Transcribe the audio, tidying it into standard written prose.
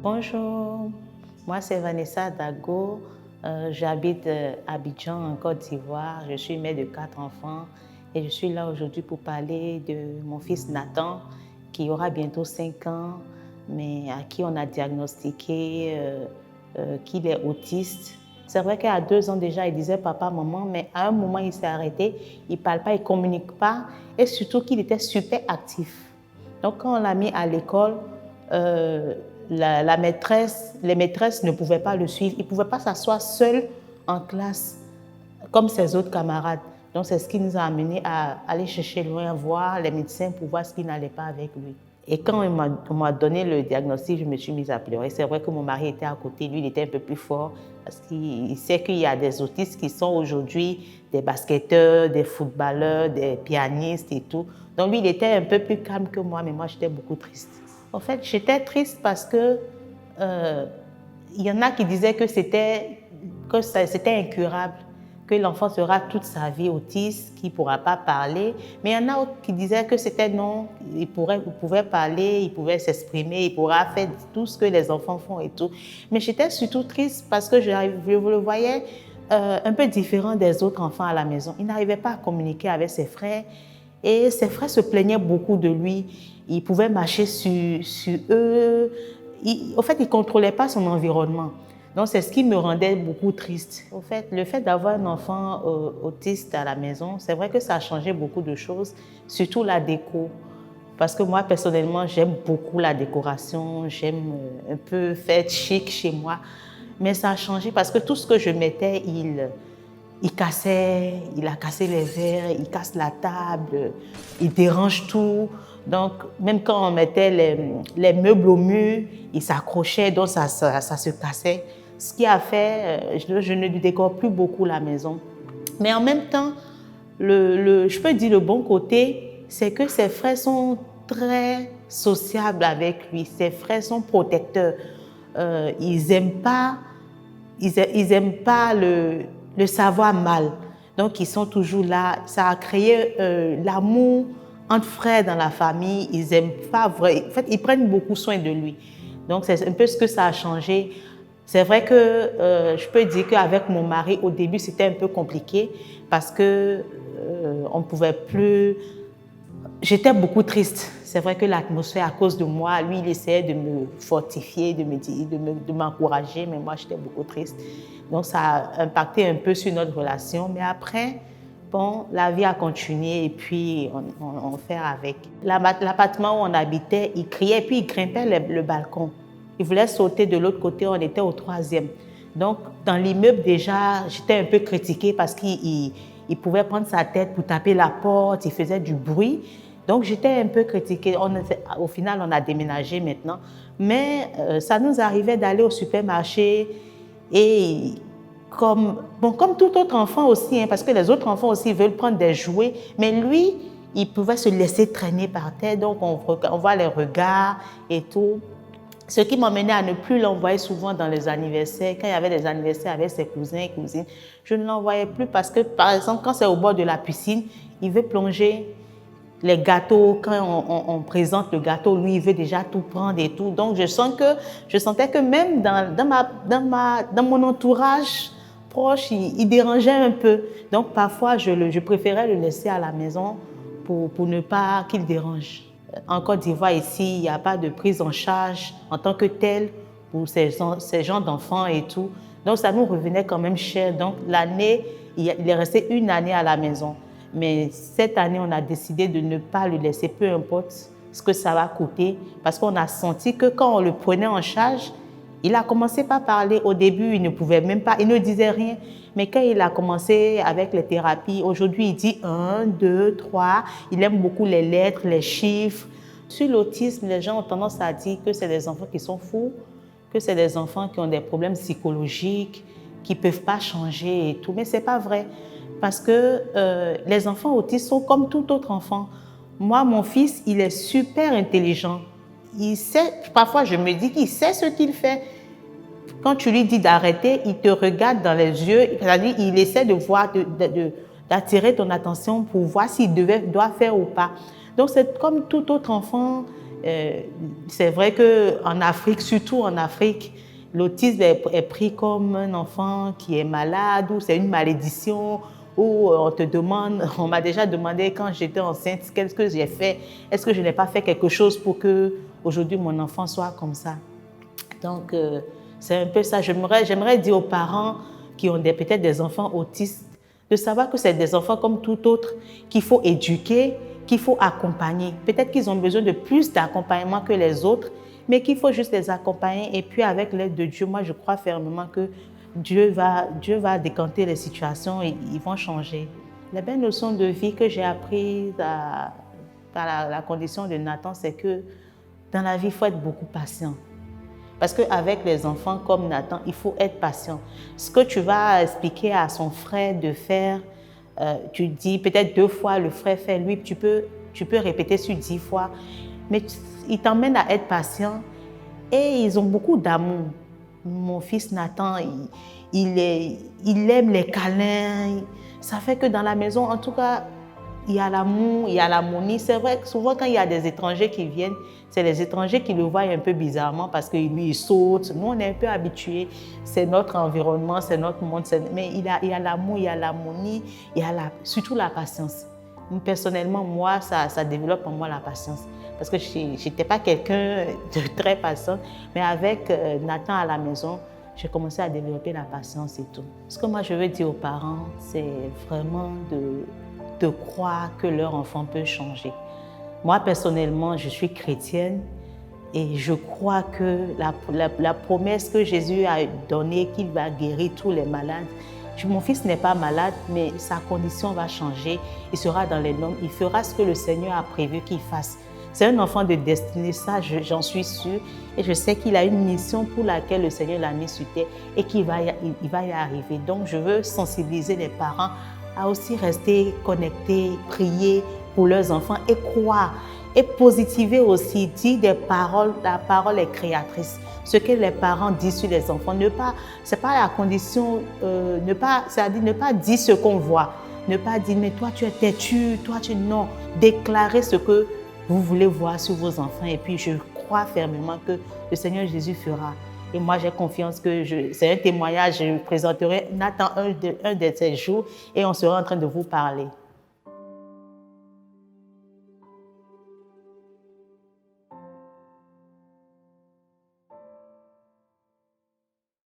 Bonjour, moi c'est Vanessa Dago. J'habite à Abidjan en Côte d'Ivoire. Je suis mère de 4 enfants et je suis là aujourd'hui pour parler de mon fils Nathan qui aura bientôt 5 ans, mais à qui on a diagnostiqué qu'il est autiste. C'est vrai qu'à 2 ans déjà, il disait papa, maman, mais à un moment, il s'est arrêté. Il ne parle pas, il ne communique pas et surtout qu'il était super actif. Donc, quand on l'a mis à l'école, euh, les maîtresses ne pouvaient pas le suivre. Il ne pouvait pas s'asseoir seul en classe comme ses autres camarades. Donc, c'est ce qui nous a amenés à aller chercher loin, voir les médecins pour voir ce qui n'allait pas avec lui. Et quand on m'a donné le diagnostic, je me suis mise à pleurer. C'est vrai que mon mari était à côté, lui, il était un peu plus fort parce qu'il sait qu'il y a des autistes qui sont aujourd'hui des basketteurs, des footballeurs, des pianistes et tout. Donc, lui, il était un peu plus calme que moi, mais moi, j'étais beaucoup triste. En fait, j'étais triste parce que il y en a qui disaient que c'était incurable, que l'enfant sera toute sa vie autiste, qu'il ne pourra pas parler. Mais il y en a qui disaient que c'était non, il pouvait parler, il pouvait s'exprimer, il pourra faire tout ce que les enfants font et tout. Mais j'étais surtout triste parce que je le voyais un peu différent des autres enfants à la maison. Il n'arrivait pas à communiquer avec ses frères et ses frères se plaignaient beaucoup de lui. Il pouvait marcher sur eux. En fait, il ne contrôlait pas son environnement. Donc, c'est ce qui me rendait beaucoup triste. Au fait, le fait d'avoir un enfant autiste à la maison, c'est vrai que ça a changé beaucoup de choses, surtout la déco. Parce que moi, personnellement, j'aime beaucoup la décoration, j'aime un peu faire chic chez moi. Mais ça a changé parce que tout ce que je mettais, il cassait, il a cassé les verres, il casse la table, il dérange tout. Donc, même quand on mettait les meubles au mur, il s'accrochait, donc ça se cassait. Ce qui a fait, je ne décore plus beaucoup la maison. Mais en même temps, je peux dire le bon côté, c'est que ses frères sont très sociables avec lui. Ses frères sont protecteurs. Ils n'aiment pas le savoir mal. Donc, ils sont toujours là. Ça a créé l'amour entre frères dans la famille. Ils aiment pas vrai. En fait, ils prennent beaucoup soin de lui. Donc, c'est un peu ce que ça a changé. C'est vrai que je peux dire qu'avec mon mari, au début, c'était un peu compliqué parce que on ne pouvait plus. J'étais beaucoup triste. C'est vrai que l'atmosphère, à cause de moi, lui, il essayait de me fortifier, de m'encourager, mais moi, j'étais beaucoup triste. Donc, ça a impacté un peu sur notre relation. Mais après, bon, la vie a continué et puis on fait avec. L'appartement où on habitait, il criait et puis il grimpait le balcon. Il voulait sauter de l'autre côté, on était au 3e. Donc, dans l'immeuble, déjà, j'étais un peu critiquée parce qu'il pouvait prendre sa tête pour taper la porte, il faisait du bruit. Donc, j'étais un peu critiquée. Au final, on a déménagé maintenant. Mais ça nous arrivait d'aller au supermarché et comme tout autre enfant aussi, hein, parce que les autres enfants aussi veulent prendre des jouets, mais lui, il pouvait se laisser traîner par terre. Donc, on voit les regards et tout. Ce qui m'amenait à ne plus l'envoyer souvent dans les anniversaires. Quand il y avait des anniversaires avec ses cousins et cousines, je ne l'envoyais plus parce que, par exemple, quand c'est au bord de la piscine, il veut plonger. Les gâteaux, quand on présente le gâteau, lui, il veut déjà tout prendre et tout. Donc, je sentais que même dans mon entourage proche, il dérangeait un peu. Donc, parfois, je préférais le laisser à la maison pour ne pas qu'il dérange. En Côte d'Ivoire, ici, il n'y a pas de prise en charge en tant que telle pour ces gens d'enfants et tout. Donc, ça nous revenait quand même cher. Donc, l'année, il est resté une année à la maison. Mais cette année, on a décidé de ne pas le laisser, peu importe ce que ça va coûter, parce qu'on a senti que quand on le prenait en charge, il a commencé par parler. Au début, il ne pouvait même pas, il ne disait rien. Mais quand il a commencé avec les thérapies, aujourd'hui, il dit 1, 2, 3. Il aime beaucoup les lettres, les chiffres. Sur l'autisme, les gens ont tendance à dire que c'est des enfants qui sont fous, que c'est des enfants qui ont des problèmes psychologiques, qui ne peuvent pas changer et tout. Mais ce n'est pas vrai. Parce que les enfants autistes sont comme tout autre enfant. Moi, mon fils, il est super intelligent. Il sait, parfois, je me dis qu'il sait ce qu'il fait. Quand tu lui dis d'arrêter, il te regarde dans les yeux, c'est-à-dire il essaie de voir, d'attirer ton attention pour voir s'il doit faire ou pas. Donc, c'est comme tout autre enfant. C'est vrai qu'en Afrique, surtout en Afrique, l'autisme est pris comme un enfant qui est malade ou c'est une malédiction où on m'a déjà demandé quand j'étais enceinte, qu'est-ce que j'ai fait? Est-ce que je n'ai pas fait quelque chose pour que aujourd'hui mon enfant soit comme ça? Donc, c'est un peu ça. J'aimerais dire aux parents qui ont peut-être des enfants autistes de savoir que c'est des enfants comme tout autre qu'il faut éduquer, qu'il faut accompagner. Peut-être qu'ils ont besoin de plus d'accompagnement que les autres, mais qu'il faut juste les accompagner. Et puis, avec l'aide de Dieu, moi, je crois fermement que Dieu va décanter les situations et ils vont changer. Les belles notions de vie que j'ai apprises par la condition de Nathan, c'est que dans la vie, il faut être beaucoup patient. Parce qu'avec les enfants comme Nathan, il faut être patient. Ce que tu vas expliquer à son frère de faire, tu dis peut-être 2 fois, le frère fait, lui, tu peux répéter sur 10 fois. Mais il t'emmène à être patient et ils ont beaucoup d'amour. Mon fils Nathan, il aime les câlins. Ça fait que dans la maison, en tout cas, il y a l'amour, il y a l'harmonie. C'est vrai que souvent, quand il y a des étrangers qui viennent, c'est les étrangers qui le voient un peu bizarrement parce que lui, il saute. Nous, on est un peu habitués. C'est notre environnement, c'est notre monde. Mais il y a l'amour, il y a l'harmonie, il y a surtout la patience. Personnellement, moi, ça développe en moi la patience. Parce que je n'étais pas quelqu'un de très patient. Mais avec Nathan à la maison, j'ai commencé à développer la patience et tout. Ce que moi, je veux dire aux parents, c'est vraiment de croire que leur enfant peut changer. Moi, personnellement, je suis chrétienne et je crois que la promesse que Jésus a donnée, qu'il va guérir tous les malades, mon fils n'est pas malade, mais sa condition va changer. Il sera dans les normes, il fera ce que le Seigneur a prévu qu'il fasse. C'est un enfant de destinée, ça j'en suis sûre. Et je sais qu'il a une mission pour laquelle le Seigneur l'a mis sur terre et qu'il va y arriver. Donc je veux sensibiliser les parents à aussi rester connectés, prier pour leurs enfants et croire. Et positiver aussi, dire des paroles, la parole est créatrice. Ce que les parents disent sur les enfants, c'est pas la condition, c'est-à-dire ne pas dire ce qu'on voit. Ne pas dire, mais toi tu es têtu, non. Déclarer ce que vous voulez voir sur vos enfants. Et puis je crois fermement que le Seigneur Jésus fera. Et moi, j'ai confiance que c'est un témoignage. Je présenterai Nathan un de ces jours et on sera en train de vous parler.